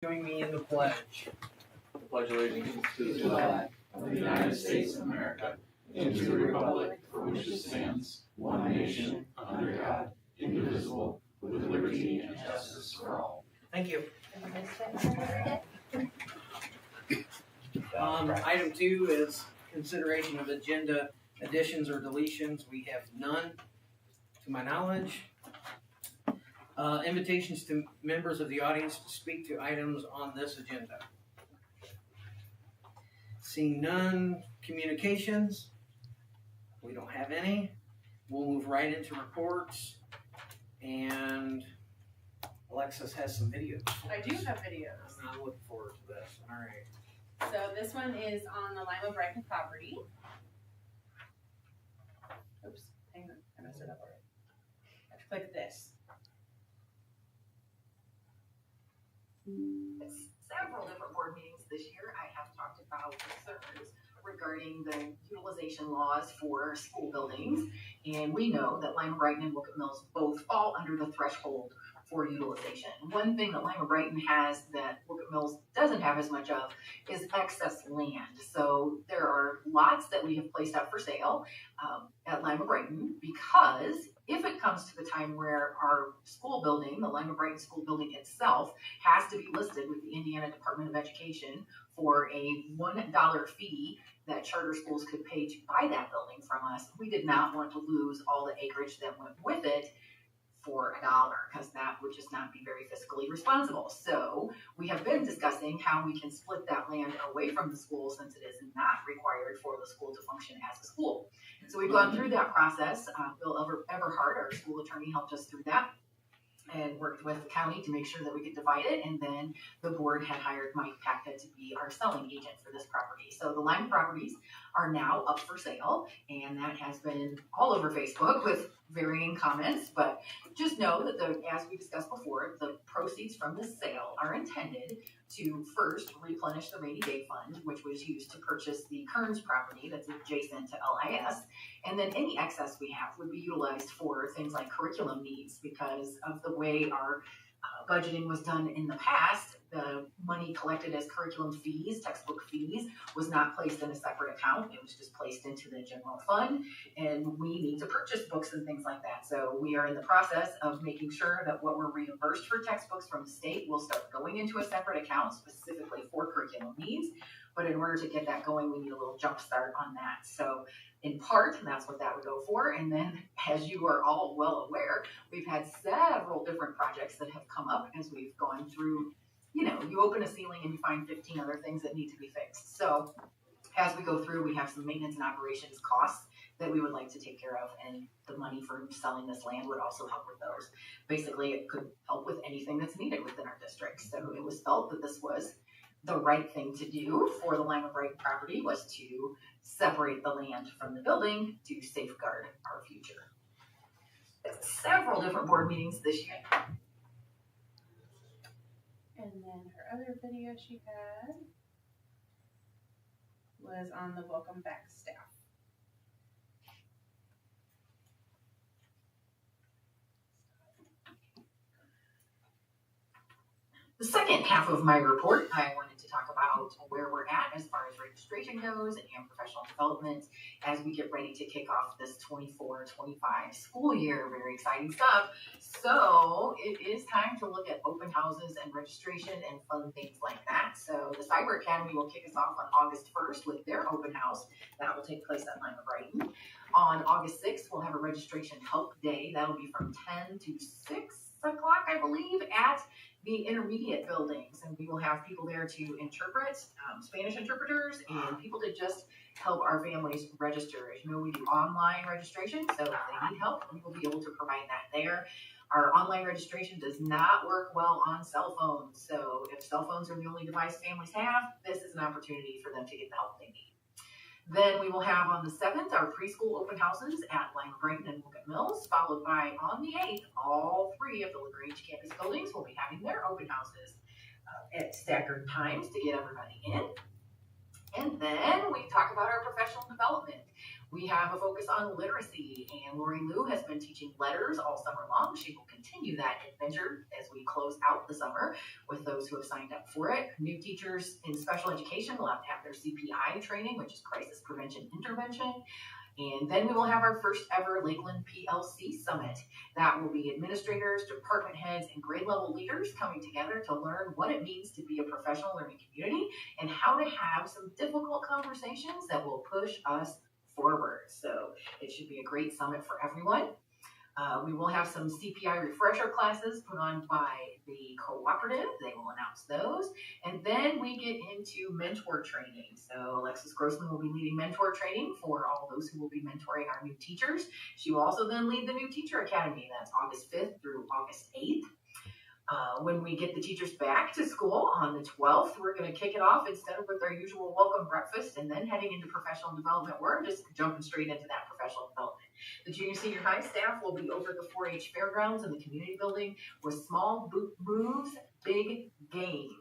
Join me in the pledge. I pledge allegiance to the flag of the United States of America and to the republic for which it stands, one nation, under God, indivisible, with liberty and justice for all. Thank you. Item 2 is consideration of agenda additions or deletions. We have none, to my knowledge. Invitations to members of the audience to speak to items on this agenda. Seeing none. Communications. We don't have any. We'll move right into reports. And Alexis has some videos. I do have videos. I'm looking forward to this. All right. So this one is on the Lima Brighton property. Oops, hang on, I messed it up already. I have to click this. Several different board meetings this year, I have talked about concerns regarding the utilization laws for school buildings. And we know that Lima Brighton and Wilkett Mills both fall under the threshold for utilization. One thing that Lima Brighton has that Wilkett Mills doesn't have as much of is excess land. So there are lots that we have placed up for sale at Lima Brighton, because if it comes to the time where our school building, the Lima Brighton school building itself, has to be listed with the Indiana Department of Education for a $1 fee that charter schools could pay to buy that building from us, we did not want to lose all the acreage that went with it for $1, because that would just not be very fiscally responsible. So we have been discussing how we can split that land away from the school, since it is not required for the school to function as a school. So we've gone through that process. Bill Everhart, our school attorney, helped us through that and worked with the county to make sure that we could divide it. And then the board had hired Mike Packett to be our selling agent for this property. So the Lima properties are now up for sale, and that has been all over Facebook with varying comments. But just know that, as we discussed before, the proceeds from the sale are intended to first replenish the rainy day fund, which was used to purchase the Kearns property that's adjacent to LIS. And then any excess we have would be utilized for things like curriculum needs, because of the way our budgeting was done in the past. The money collected as curriculum fees, textbook fees, was not placed in a separate account. It was just placed into the general fund, and we need to purchase books and things like that. So we are in the process of making sure that what we're reimbursed for textbooks from the state will start going into a separate account specifically for curriculum needs. But in order to get that going, we need a little jump start on that. So in part, that's what that would go for. And then, as you are all well aware, we've had several different projects that have come up as we've gone through. You know, you open a ceiling and you find 15 other things that need to be fixed. So as we go through, we have some maintenance and operations costs that we would like to take care of, and the money for selling this land would also help with those. Basically, it could help with anything that's needed within our district. So it was felt that this was the right thing to do for the Lima Brighton property, was to separate the land from the building to safeguard our future. Several different board meetings this year. And then her other video she had was on the welcome back staff. The second half of my report, I wanted to talk about where we're at as far as registration goes and professional development as we get ready to kick off this 24-25 school year. Very exciting stuff. So it is time to look at open houses and registration and fun things like that. So the Cyber Academy will kick us off on August 1st with their open house. That will take place at Lima Brighton. On August 6th, we'll have a registration help day. That'll be from 10 to 6 o'clock, I believe, at the intermediate buildings, and we will have people there to interpret, Spanish interpreters, and people to just help our families register. As you know, we do online registration, so if they need help, we will be able to provide that there. Our online registration does not work well on cell phones, so if cell phones are the only device families have, this is an opportunity for them to get the help they need. Then we will have on the 7th our preschool open houses at Lima Brighton and Wilkett Mills, followed by on the 8th, all 3 of the LaGrange campus buildings will be having their open houses at staggered times to get everybody in. And then we talk about our professional development. We have a focus on literacy, and Lori Lou has been teaching letters all summer long. She will continue that adventure as we close out the summer with those who have signed up for it. New teachers in special education will have to have their CPI training, which is Crisis Prevention Intervention. And then we will have our first ever Lakeland PLC Summit. That will be administrators, department heads, and grade level leaders coming together to learn what it means to be a professional learning community and how to have some difficult conversations that will push us forward. So it should be a great summit for everyone. We will have some CPI refresher classes put on by the cooperative. They will announce those. And then we get into mentor training. So Alexis Grossman will be leading mentor training for all those who will be mentoring our new teachers. She will also then lead the new teacher academy. That's August 5th through August 8th. When we get the teachers back to school on the 12th, we're going to kick it off instead of with our usual welcome breakfast and then heading into professional development. We're just jumping straight into that professional development. The junior senior high staff will be over the 4-H fairgrounds in the community building with small moves, big gains.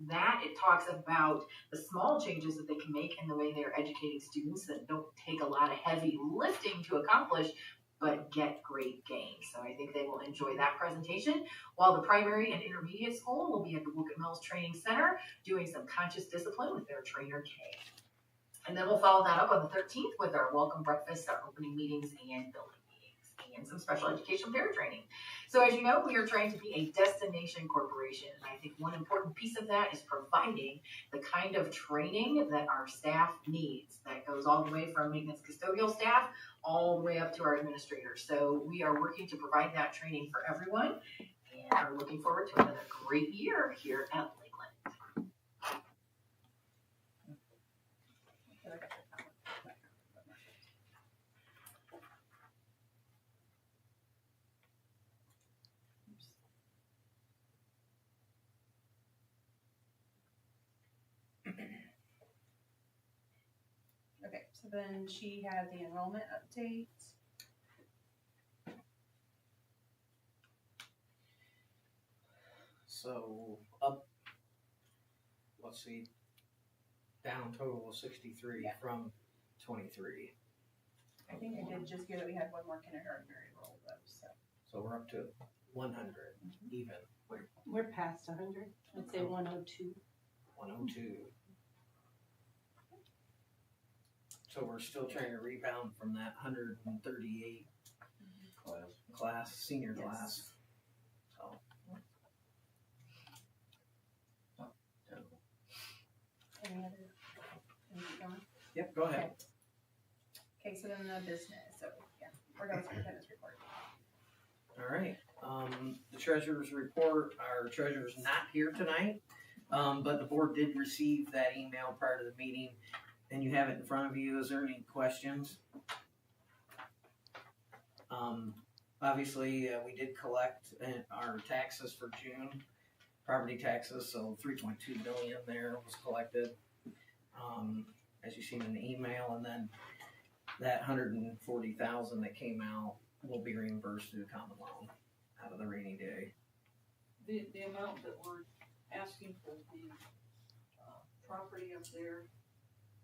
That it talks about the small changes that they can make in the way they're educating students that don't take a lot of heavy lifting to accomplish, but get great gains. So I think they will enjoy that presentation. While the primary and intermediate school will be at the Wookett Mills Training Center doing some conscious discipline with their trainer K. And then we'll follow that up on the 13th with our welcome breakfast, our opening meetings, and building meetings, and some special education fair training. So as you know, we are trying to be a destination corporation. And I think one important piece of that is providing the kind of training that our staff needs. That goes all the way from maintenance custodial staff all the way up to our administrators. So we are working to provide that training for everyone and are looking forward to another great year here at Lakeland. Okay, so then she had the enrollment update. So up, let's see, down total of 63 Yeah. from 23. I think I did just hear that we had one more kindergartner enrolled though, so. So we're up to 100 even, We're past 100. I'd say 102. 102. So we're still trying to rebound from that 138 class, senior Yes. class. So. Any other? Anything going? Yep, go ahead. Okay, so then the business, so yeah, we're going to superintendent's report. All right, the treasurer's report, our treasurer's not here tonight, but the board did receive that email prior to the meeting, and you have it in front of you. Is there any questions? Obviously, we did collect our taxes for June, property taxes, so 3.2 million there was collected, as you seen in the email, and then that 140,000 that came out will be reimbursed through the common loan out of the rainy day. The amount that we're asking for the property up there,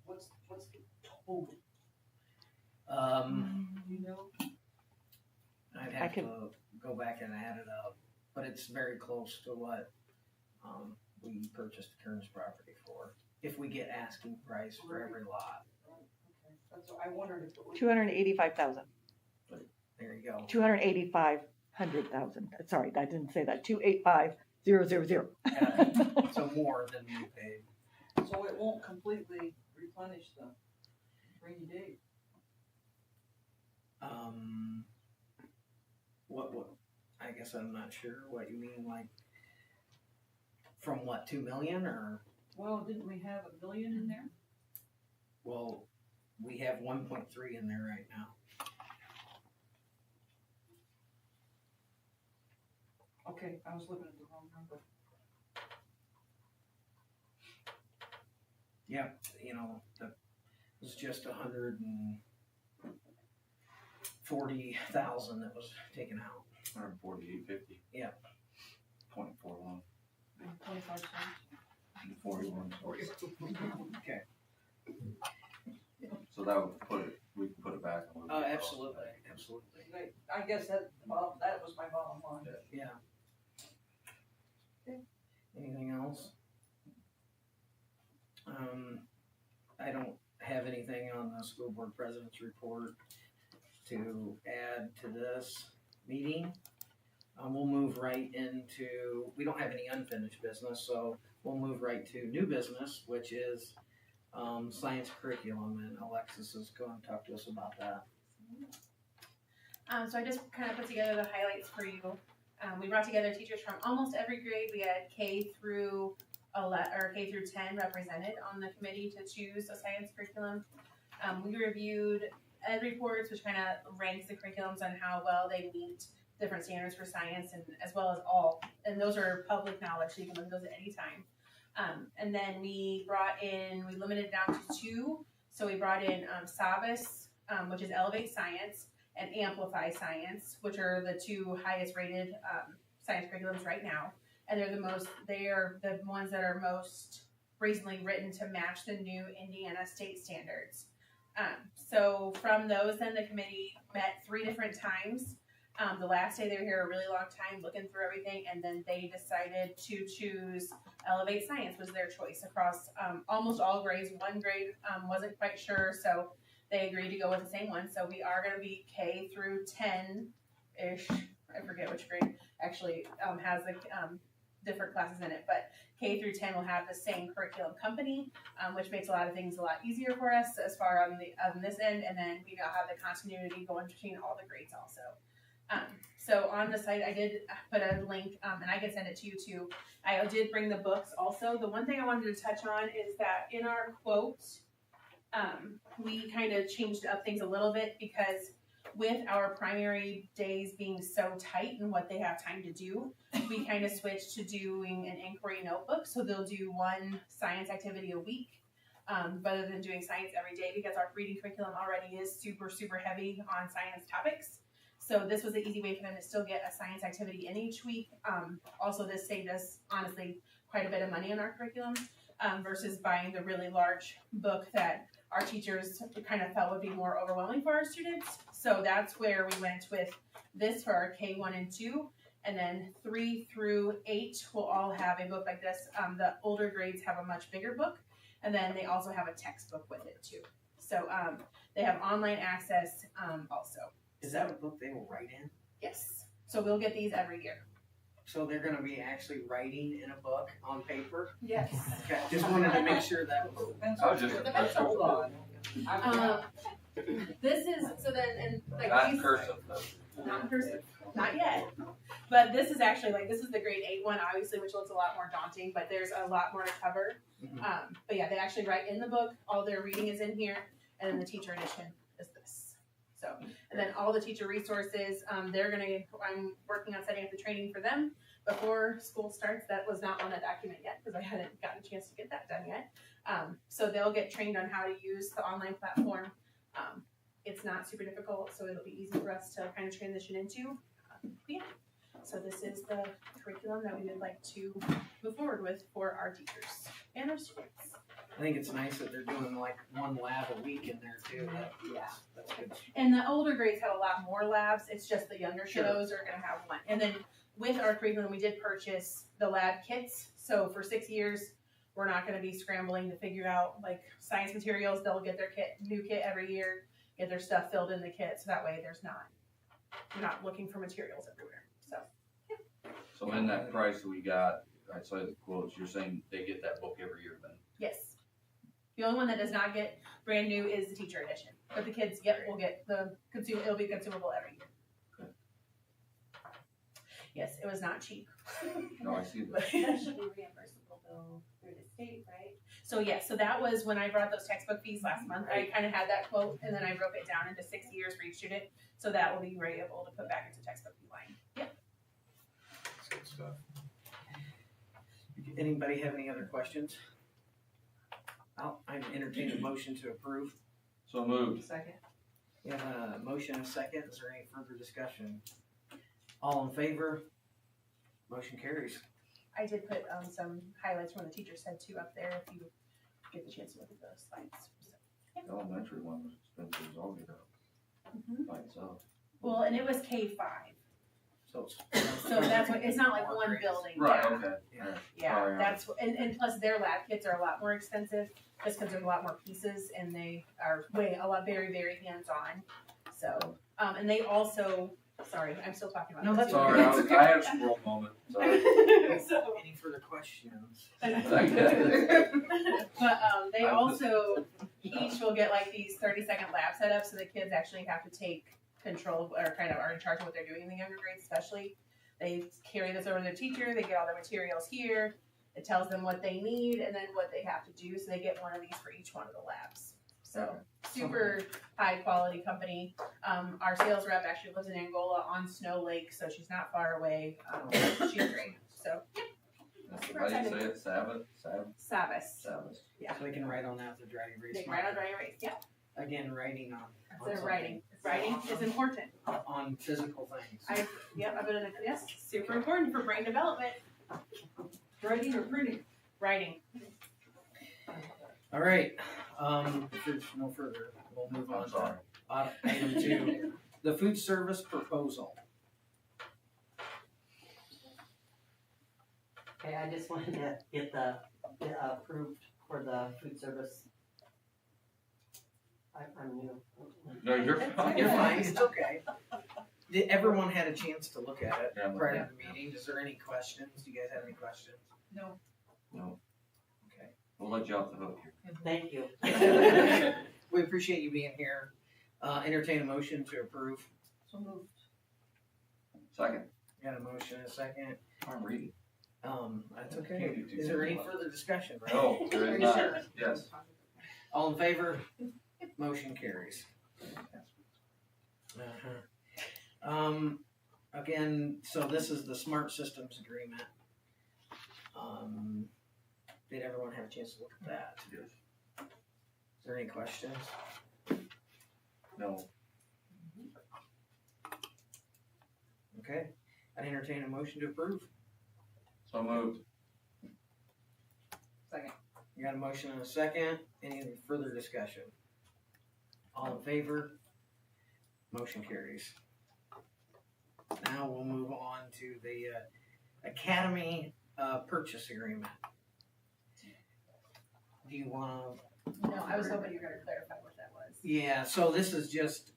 what's the total, you know? I'd have to go back and add it up, but it's very close to what we purchased the Kearns property for, if we get asking price for every lot. Okay, that's what I wondered if it was. 285,000. There you go. 285,000. Sorry, I didn't say that. 285,000. Yeah, so more than we paid. So it won't completely replenish the rainy day. What, I guess I'm not sure what you mean, like, from what, 2 million, or, Well, didn't we have $1 million in there? well, we have 1.3 in there right now. Okay, I was looking at the wrong number. Yeah, you know, it was just 140,000 that was taken out. 148.50. Yeah. 0.41. 25 cents. 41. Okay. So that would put it we can put it back. and we'll- Absolutely, absolutely, I guess that was my bottom line. yeah. Anything else? I don't have anything on the school board president's report to add to this meeting. We'll move right into, we don't have any unfinished business, so we'll move right to new business, which is science curriculum, and Alexis is going to talk to us about that. So I just kind of put together the highlights for you. We brought together teachers from almost every grade. We had K through 10 represented on the committee to choose a science curriculum. We reviewed ed reports, which kind of ranks the curriculums on how well they meet different standards for science, and as well as all. And those are public knowledge, so you can look at those at any time. And then we limited it down to 2. So we brought in SAVIS, which is Elevate Science, and Amplify Science, which are the 2 highest rated science curriculums right now. And they're the ones that are most recently written to match the new Indiana state standards. So from those, then the committee met 3 different times. The last day they were here a really long time looking through everything, and then they decided to choose Elevate Science was their choice across almost all grades. One grade wasn't quite sure, so they agreed to go with the same one. So we are going to be K through 10-ish. I forget which grade actually has the different classes in it, but K through 10 will have the same curriculum company, which makes a lot of things a lot easier for us as far on this end, and then we now have the continuity going between all the grades also. So on the site, I did put a link, and I can send it to you too. I did bring the books also. The one thing I wanted to touch on is that in our quote, we kind of changed up things a little bit, because with our primary days being so tight and what they have time to do, we kind of switched to doing an inquiry notebook. So they'll do 1 science activity a week, rather than doing science every day, because our reading curriculum already is super, super heavy on science topics. So this was an easy way for them to still get a science activity in each week. Also, this saved us, honestly, quite a bit of money in our curriculum, versus buying the really large book that our teachers kind of felt would be more overwhelming for our students. So that's where we went with this for our K1 and 2. And then 3 through 8 will all have a book like this. The older grades have a much bigger book. And then they also have a textbook with it too. So they have online access also. Is that a book they will write in? Yes. So we'll get these every year. So they're going to be actually writing in a book on paper? Yes. Okay, just wanted to make sure that was. I was just. Hold on. This is, so then, and like Not these, cursive though. not cursive, not yet. But this is actually this is the grade 8 one, obviously, which looks a lot more daunting, but there's a lot more to cover. Mhm. But yeah, they actually write in the book, all their reading is in here, and then the teacher edition is this. So, and then all the teacher resources, I'm working on setting up the training for them before school starts. That was not on that document yet, because I hadn't gotten a chance to get that done yet. So they'll get trained on how to use the online platform. It's not super difficult, so it'll be easy for us to kind of transition into. Yeah. So this is the curriculum that we would like to move forward with for our teachers and our students. I think it's nice that they're doing 1 lab a week in there too. That's good. And the older grades have a lot more labs. It's just the younger Sure. kiddos are going to have 1. And then with our curriculum, we did purchase the lab kits. So for 6 years, we're not going to be scrambling to figure out science materials. They'll get their new kit every year, get their stuff filled in the kit. So that way we're not looking for materials everywhere. So, yeah. So in that price that we got, I saw the quotes, you're saying they get that book every year then? Yes. The only one that does not get brand new is the teacher edition. But the kids, will get it'll be consumable every year. Yes, it was not cheap. No, I see that. But- That should be reimbursable though through the state, right? So so that was when I brought those textbook fees last month. I kind of had that quote, and then I broke it down into 6 years for each student. So that will be able to put back into textbook fee line. Yep. That's good stuff. Anybody have any other questions? I'm entertaining a motion to approve. So moved. Second. We have a motion and a second. Is there any further discussion? All in favor? Motion carries. I did put some highlights from the teacher said too up there if you get the chance to look at those slides. So. The elementary one was expensive as all get out Mhm. by itself. Well, and it was K-5, So it's. so that's what, it's not like More one grades. building. Right, Yeah. okay. Yeah. Yeah, Sorry, that's, and plus their lab kits are a lot more expensive, just because there's a lot more pieces, and they are very, very hands-on. So, and they also, sorry, I'm still talking about. No, this. that's Sorry, I had a scroll moment, sorry. So, Any further questions? but they I'm also each will get like these 30-second lab setups, so the kids actually have to take control or kind of are in charge of what they're doing in the younger grades, especially. They carry this over to their teacher. They get all their materials here. It tells them what they need and then what they have to do. So they get one of these for each one of the labs. So super high quality company. Our sales rep actually lives in Angola on Snow Lake, so she's not far away. She's great. So How do you say it, Sabbath? Sabbath. Sabbath. Yeah. So we can write on that the dry erase. They write on dry erase. Yeah. Again, writing on. They're something. writing. Writing is important. On physical things. I've been in yes, super important for brain development. Writing or printing? Writing. All right, if there's no further, we'll move on I'm sorry. to item 2, the food service proposal. Okay, I just wanted to get the approved for the food service. I'm new. No, you're fine. You're fine, it's okay. Did everyone had a chance to look at it Yeah, prior to the meeting? Is there any questions? Do you guys have any questions? No. No, Okay. we'll let you off the hook Thank you. We appreciate you being here. Entertain a motion to approve. So moved. Second, Got a motion and a second. I'm reading. That's Can't okay. do two Is there any things at further discussion? Right? No, there Are is you not. sure? Yes. All in favor? Motion carries. Again, so this is the smart systems agreement. Did everyone have a chance to look at that? Yes. Is there any questions? No, Okay, I'd entertain a motion to approve. so moved. Second. You got a motion and a second. Any further discussion? All in favor? Motion carries. Now we'll move on to the Academy purchase agreement. Do you want to? No, I was hoping you were gonna clarify what that was. Yeah, so this is just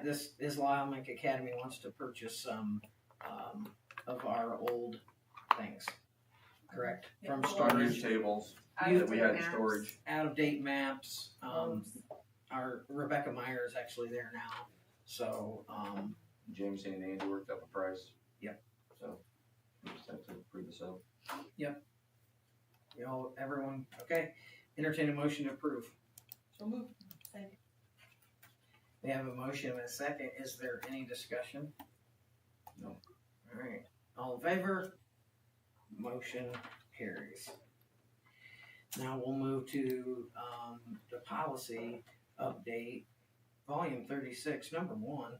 this Islamic Academy wants to purchase some of our old things, correct? From Storage storage, tables I that was we doing had in maps. storage. out of date maps. Oops. Our Rebecca Meyer is actually there now, so James and Andy worked up a price. Yep. So, we just have to approve the sale. you know everyone okay. Entertain a motion to approve. So moved. We have a motion and a second. Is there any discussion? No. All right. All in favor? Motion carries. Now we'll move to the policy update, volume 36, number 1.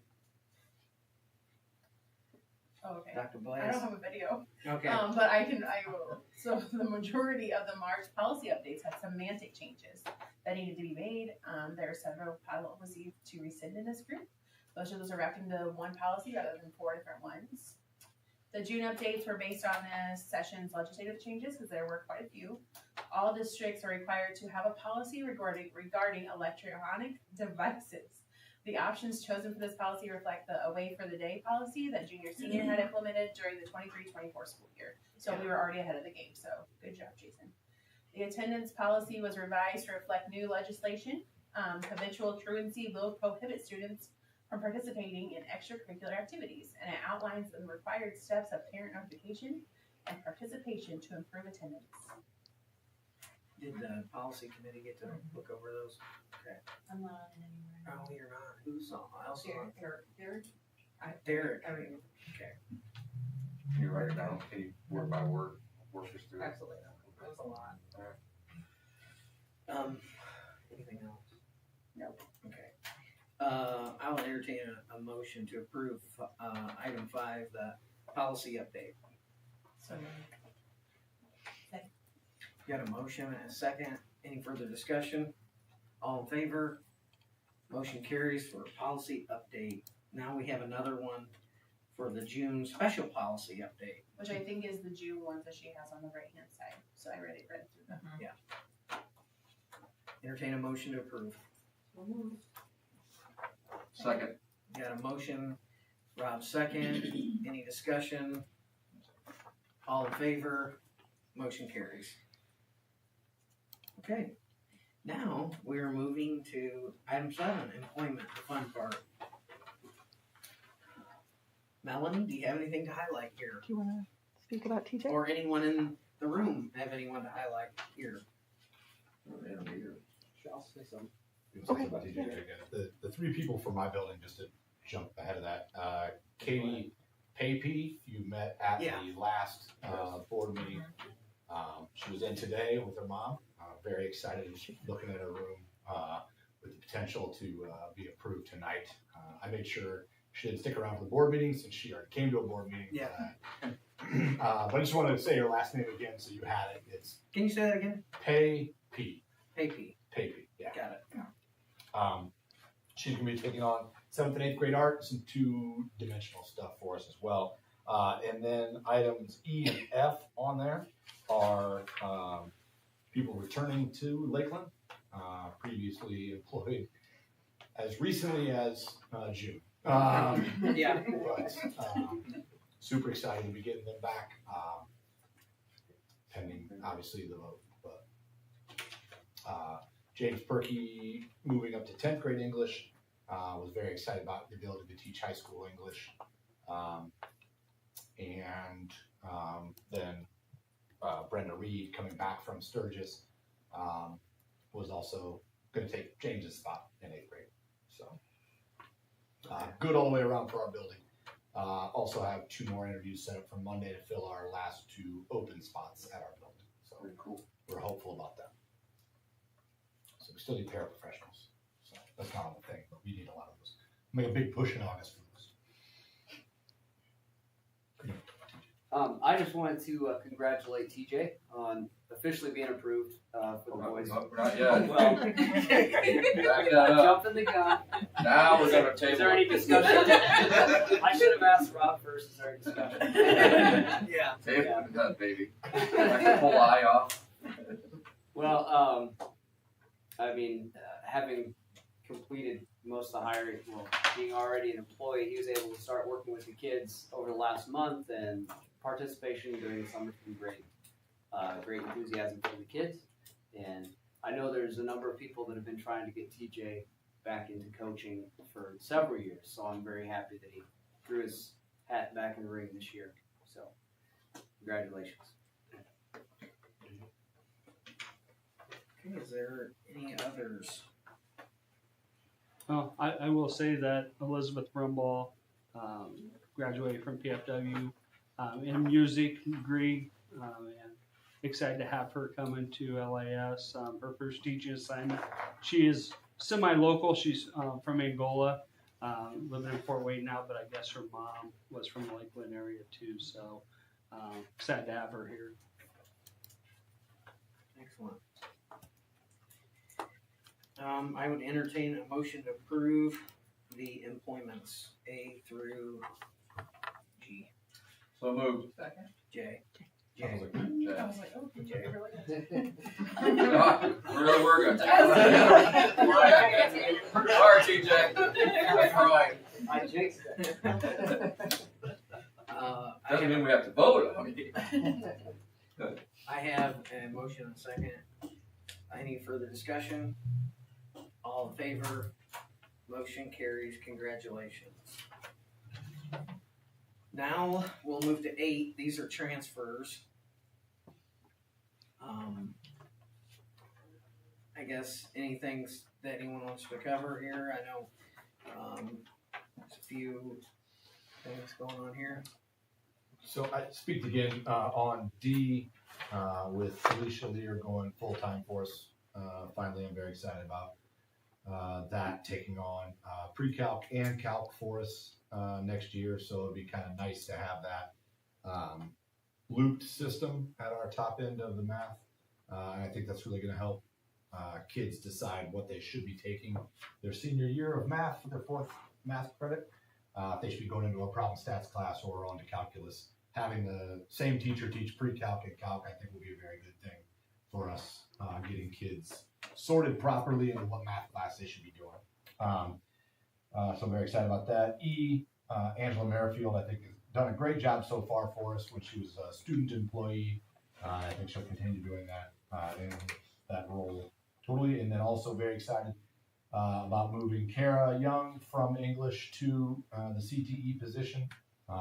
Oh, okay. Dr. I Blaze. don't have a video, Okay. but I will. So the majority of the March policy updates had semantic changes that needed to be made. There are several policies to rescind in this group. Most of those are wrapped into one policy rather than 4 different ones. The June updates were based on this session's legislative changes because there were quite a few. All districts are required to have a policy regarding electronic devices. The options chosen for this policy reflect the away for the day policy that junior senior had implemented during the 23-24 school year. So we were already ahead of the game, so good job, Jason. The attendance policy was revised to reflect new legislation. Habitual truancy will prohibit students from participating in extracurricular activities, and it outlines the required steps of parent notification and participation to improve attendance. Did the policy committee get to look over those? I'm not on it anymore. Oh, you're not. Who's on? I also on. Derek? Derek. You write it down, can you word by word, work us through it? Absolutely. That was a lot. Anything else? Nope. Okay. I will entertain a motion to approve item 5, the policy update. So You Got a motion and a second. Any further discussion? All in favor? Motion carries for policy update. Now we have another one for the June special policy update. Which I think is the June ones that she has on the right-hand side, so I read through them. Entertain a motion to approve. Second. Got a motion, Rob second. Any discussion? All in favor? Motion carries. Okay, now we are moving to item 7, employment, the fun part. Melanie, do you have anything to highlight here? Do you want to speak about TJ? Or anyone in the room have anyone to highlight here? I'll say something. Okay. About TJ again. The three people from my building, just to jump ahead of that, Katie Papey, you met at Yeah. the last board meeting. She was in today with her mom, very excited, and she's looking at her room with the potential to be approved tonight. I made sure she didn't stick around for the board meeting since she already came to a board meeting. Yeah. But I just wanted to say her last name again so you had it. It's Can you say that again? Papey. Papey. Yeah. Got it. She's going to be taking on 7th and 8th grade art, some 2-dimensional stuff for us as well. And then items E and F on there are people returning to Lakeland, previously employed as recently as June. Yeah. But super excited to be getting them back, pending obviously the vote. But James Perky moving up to 10th grade English, was very excited about the ability to teach high school English. And then Brenda Reed coming back from Sturgis was also going to take James's spot in 8th grade. So good all the way around for our building. Also have 2 more interviews set up for Monday to fill our last 2 open spots at our building. So Very cool. we're hopeful about that. So we still need paraprofessionals. So that's not on the thing, but we need a lot of those. Make a big push in August for those. I just wanted to congratulate TJ on officially being approved for the boys. Not yet. Well, Back that up. jumping the gun. Now we're gonna table. Is there any discussion? I should have asked Rob first. Is there any discussion? Yeah. Table the gun, baby. I can pull the eye off. Well, I mean, having completed most of the hiring, well, being already an employee, he was able to start working with the kids over the last month, and participation during the summer's been great. Great enthusiasm for the kids, and I know there's a number of people that have been trying to get TJ back into coaching for several years, so I'm very happy that he threw his hat back in the ring this year. So, congratulations. Okay, is there any others? Well, I will say that Elizabeth Brumbaugh graduated from PFW in music degree, and excited to have her come into LAS. Her first teaching assignment. She is semi-local. She's from Angola, living in Fort Wayne now, but I guess her mom was from the Lakeland area too. So excited to have her here. Excellent. I would entertain a motion to approve the employments A through G. So moved. J. I was like, I was like, oh, J. No, really, we're gonna take it. All right, TJ. That's right. I jinxed it. Doesn't mean we have to vote on it. I have a motion and a second. Any further discussion? All in favor? Motion carries. Congratulations. Now we'll move to 8. These are transfers. I guess anything that anyone wants to cover here. I know there's a few things going on here. So I speak again on D with Alicia Lear going full-time for us. Finally, I'm very excited about that taking on pre-calc and calc for us next year. So it'd be kind of nice to have that looped system at our top end of the math And I think that's really going to help kids decide what they should be taking their senior year of math for their 4th math credit. If they should be going into a problem stats class or on to calculus. Having the same teacher teach pre-calc and calc, I think, will be a very good thing for us, getting kids sorted properly into what math class they should be doing. So I'm very excited about that. Angela Merrifield, I think, has done a great job so far for us when she was a student employee. I think she'll continue doing that in that role totally. And then also very excited about moving Kara Young from English to the CTE position,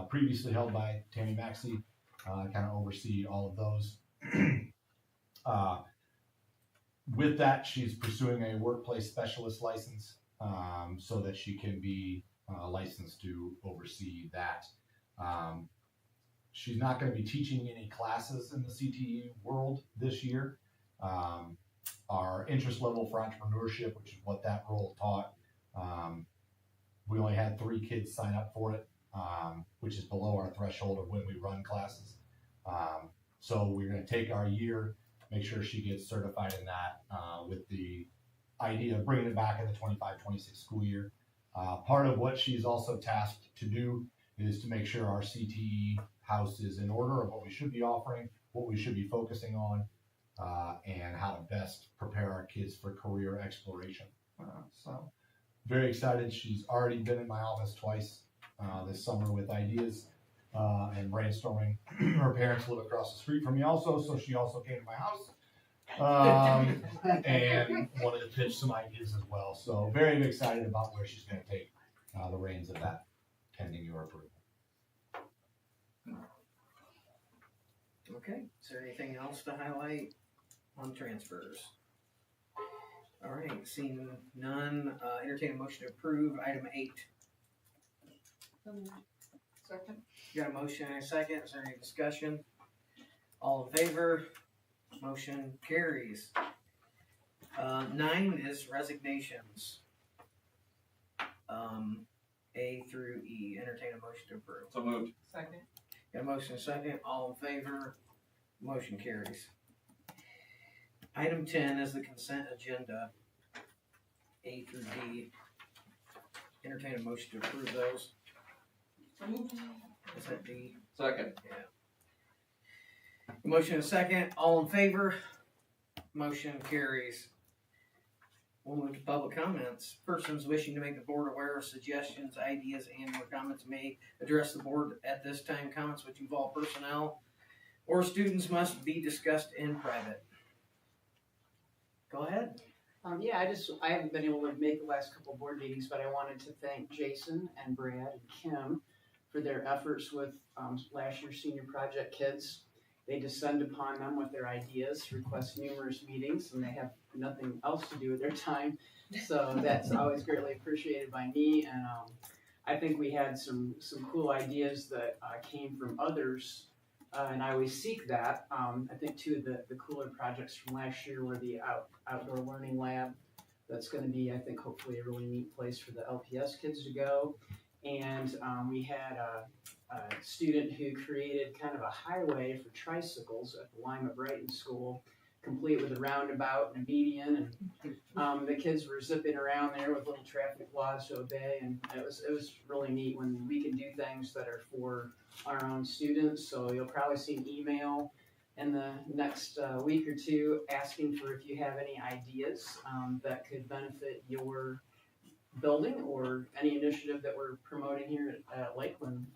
previously held by Tammy Maxey. Kind of oversee all of those. With that, she's pursuing a workplace specialist license so that she can be licensed to oversee that. She's not going to be teaching any classes in the CTE world this year. Our interest level for entrepreneurship, which is what that role taught, we only had 3 kids sign up for it, which is below our threshold of when we run classes. So we're going to take our year, make sure she gets certified in that with the idea of bringing it back in the 25-26 school year. Part of what she's also tasked to do is to make sure our CTE house is in order of what we should be offering, what we should be focusing on, and how to best prepare our kids for career exploration. So very excited. She's already been in my office twice this summer with ideas and brainstorming. Her parents live across the street from me also, so she also came to my house and wanted to pitch some ideas as well. So very excited about where she's going to take the reins of that, pending your approval. Okay, is there anything else to highlight on transfers? All right, seeing none, entertain a motion to approve item 8. Second. Got a motion and a second. Is there any discussion? All in favor? Motion carries. 9 is resignations. A through E. Entertain a motion to approve. So moved. Second. Got a motion and a second. All in favor? Motion carries. Item 10 is the consent agenda. A through D. Entertain a motion to approve those. So moved. Is that D? Second. Yeah. Motion and second. All in favor? Motion carries. We'll move to public comments. Persons wishing to make the board aware of suggestions, ideas, and/or comments may address the board at this time. Comments which involve personnel or students must be discussed in private. Go ahead. I haven't been able to make the last couple board meetings, but I wanted to thank Jason and Brad and Kim for their efforts with last year's senior project kids. They descend upon them with their ideas, request numerous meetings, and they have nothing else to do with their time. So that's always greatly appreciated by me. And I think we had some cool ideas that came from others, and I always seek that. I think two of the cooler projects from last year were the outdoor learning lab. That's going to be, I think, hopefully a really neat place for the LPS kids to go. And we had a student who created kind of a highway for tricycles at the Lima Brighton School, complete with a roundabout and a median. And the kids were zipping around there with little traffic laws to obey. And it was really neat when we can do things that are for our own students. So you'll probably see an email in the next week or two asking for if you have any ideas that could benefit your building or any initiative that we're promoting here at Lakeland.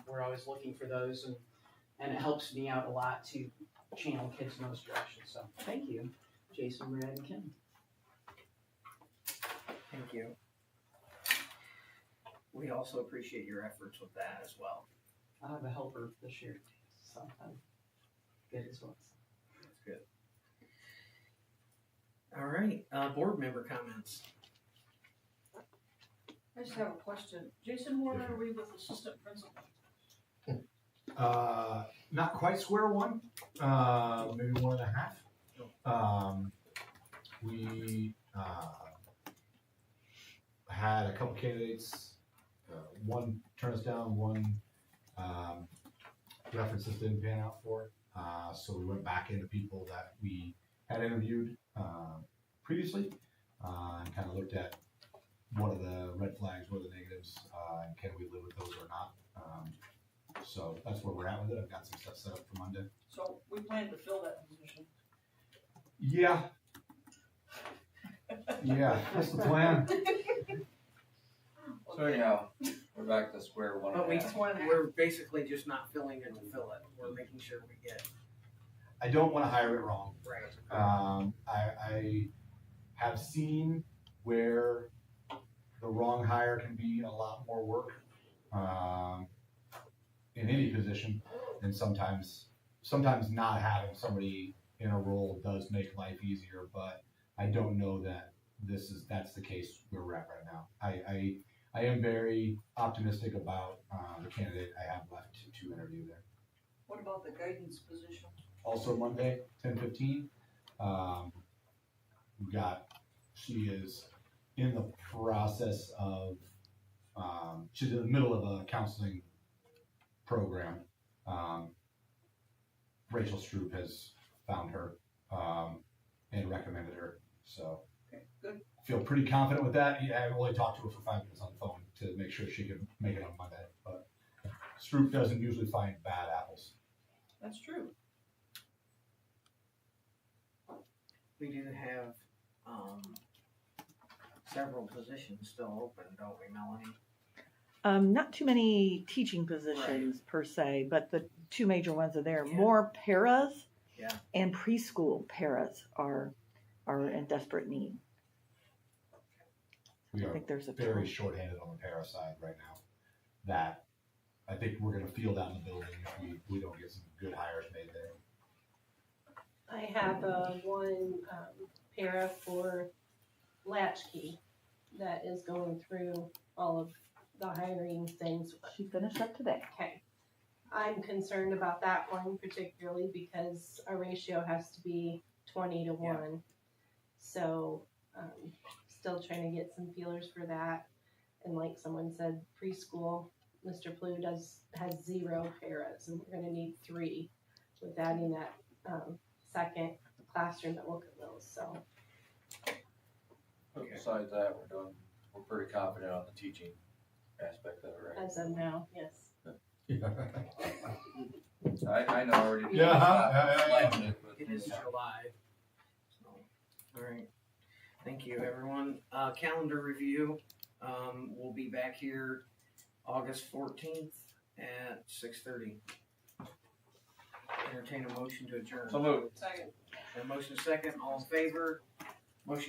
We're always looking for those, and it helps me out a lot to channel kids in those directions. So thank you, Jason, Brad, and Kim. Thank you. We also appreciate your efforts with that as well. I have a helper this year, so I'm good as well. That's good. All right, board member comments. I just have a question. Jason, where are we with assistant principal? Not quite square one, maybe 1.5. We had a couple candidates, one turned us down, one references didn't pan out for it. So we went back into people that we had interviewed previously, and kind of looked at what are the red flags, what are the negatives, and can we live with those or not. So that's where we're at with it. I've got some stuff set up for Monday. So we plan to fill that position. Yeah. Yeah, that's the plan. So anyhow, we're back to square one. But we're basically just not filling it to fill it. We're making sure we get. I don't want to hire it wrong. Right. I have seen where the wrong hire can be a lot more work in any position, and sometimes not having somebody in a role does make life easier. But I don't know that that's the case where we're at right now. I am very optimistic about the candidate I have left to interview there. What about the guidance position? Also Monday, 10:15. She is in the process of, she's in the middle of a counseling program. Rachel Stroop has found her and recommended her. So Okay, good. I feel pretty confident with that. Yeah, I only talked to her for 5 minutes on the phone to make sure she could make it on Monday. But Stroop doesn't usually find bad apples. That's true. We do have several positions still open, don't we, Melanie? Not too many teaching positions per se, but the two major ones are there. More paras and preschool paras are in desperate need. We I are think there's a very ton. short-handed on the para side right now. That I think we're going to feel down the building if we don't get some good hires made there. I have one para for Latchkey that is going through all of the hiring things. She finished up today. Okay. I'm concerned about that one particularly because our ratio has to be 20 to 1. So still trying to get some feelers for that. And like someone said, preschool, Mr. Plew has 0 paras, and we're going to need 3 with adding that second classroom at Wilkett Mills. So Besides that, we're pretty confident on the teaching aspect of it, right? as of now, yes. I know already. Yeah. It is July. So, all right. Thank you, everyone. Calendar review. We'll be back here August 14th at 6:30. Entertain a motion to adjourn. So moved. Second. A motion second. All in favor? Motion